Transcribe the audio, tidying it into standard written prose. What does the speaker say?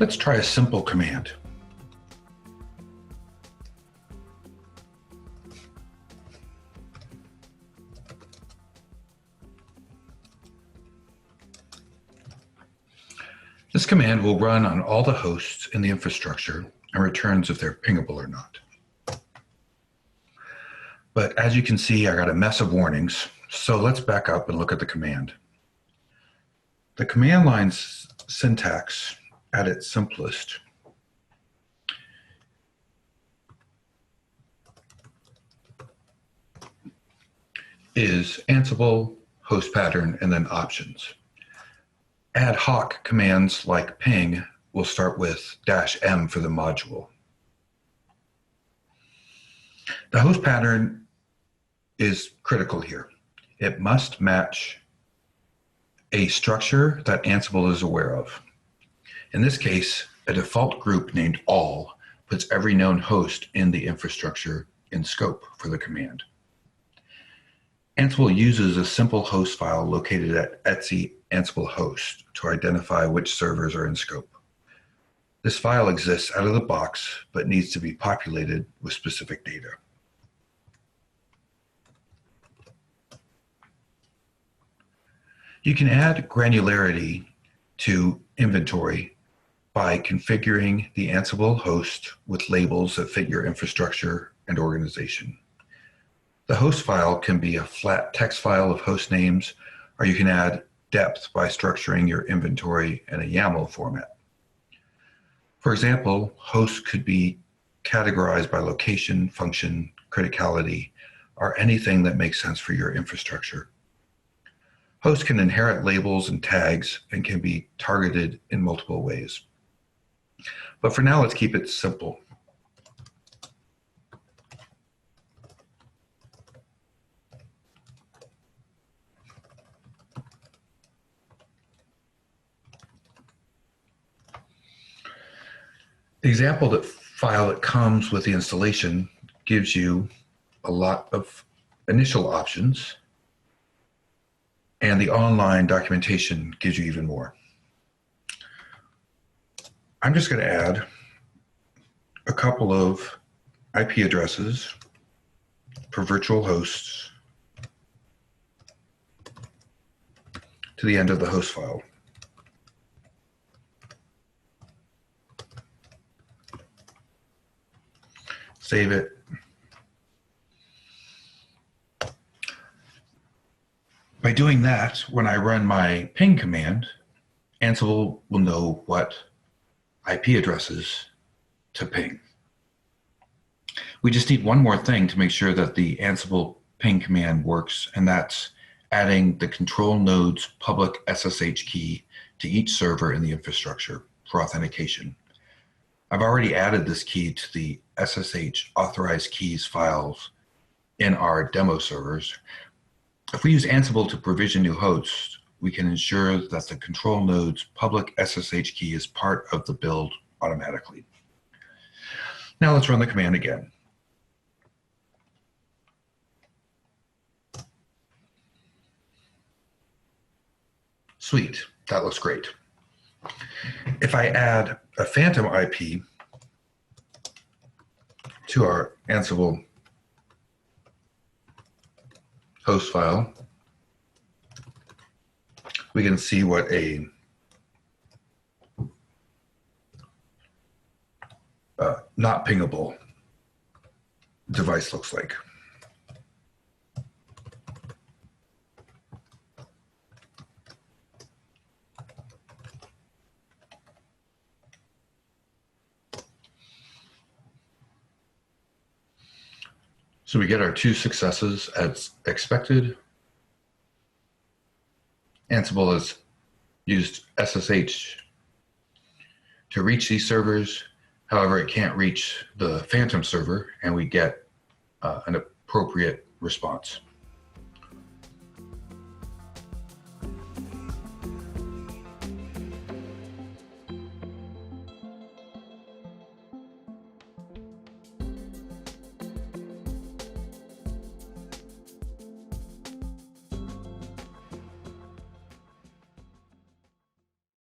Let's try a simple command. This command will run on all the hosts in the infrastructure and returns if they're pingable or not. But as you can see, I got a mess of warnings, so let's back up and look at the command. The command line's syntax at its simplest is Ansible, host pattern, and then options. Ad hoc commands like ping will start with -m for the module. The host pattern is critical here. It must match a structure that Ansible is aware of. In this case, a default group named all puts every known host in the infrastructure in scope for the command. Ansible uses a simple host file located at etc Ansible host to identify which servers are in scope. This file exists out of the box, but needs to be populated with specific data. You can add granularity to inventory by configuring the Ansible host with labels that fit your infrastructure and organization. The host file can be a flat text file of host names, or you can add depth by structuring your inventory in a YAML format. For example, hosts could be categorized by location, function, criticality, or anything that makes sense for your infrastructure. Hosts can inherit labels and tags and can be targeted in multiple ways. But for now, let's keep it simple. The example file that comes with the installation gives you a lot of initial options, and the online documentation gives you even more. I'm just going to add a couple of IP addresses for virtual hosts to the end of the host file. Save it. By doing that, when I run my ping command, Ansible will know what IP addresses to ping. We just need one more thing to make sure that the Ansible ping command works, and that's adding the control node's public SSH key to each server in the infrastructure for authentication. I've already added this key to the SSH authorized keys files in our demo servers. If we use Ansible to provision new hosts, we can ensure that the control node's public SSH key is part of the build automatically. Now let's run the command again. Sweet, that looks great. If I add a phantom IP to our Ansible host file, we can see what a not pingable device looks like. So we get our 2 successes as expected. Ansible has used SSH to reach these servers. However, it can't reach the phantom server, and we get an appropriate response.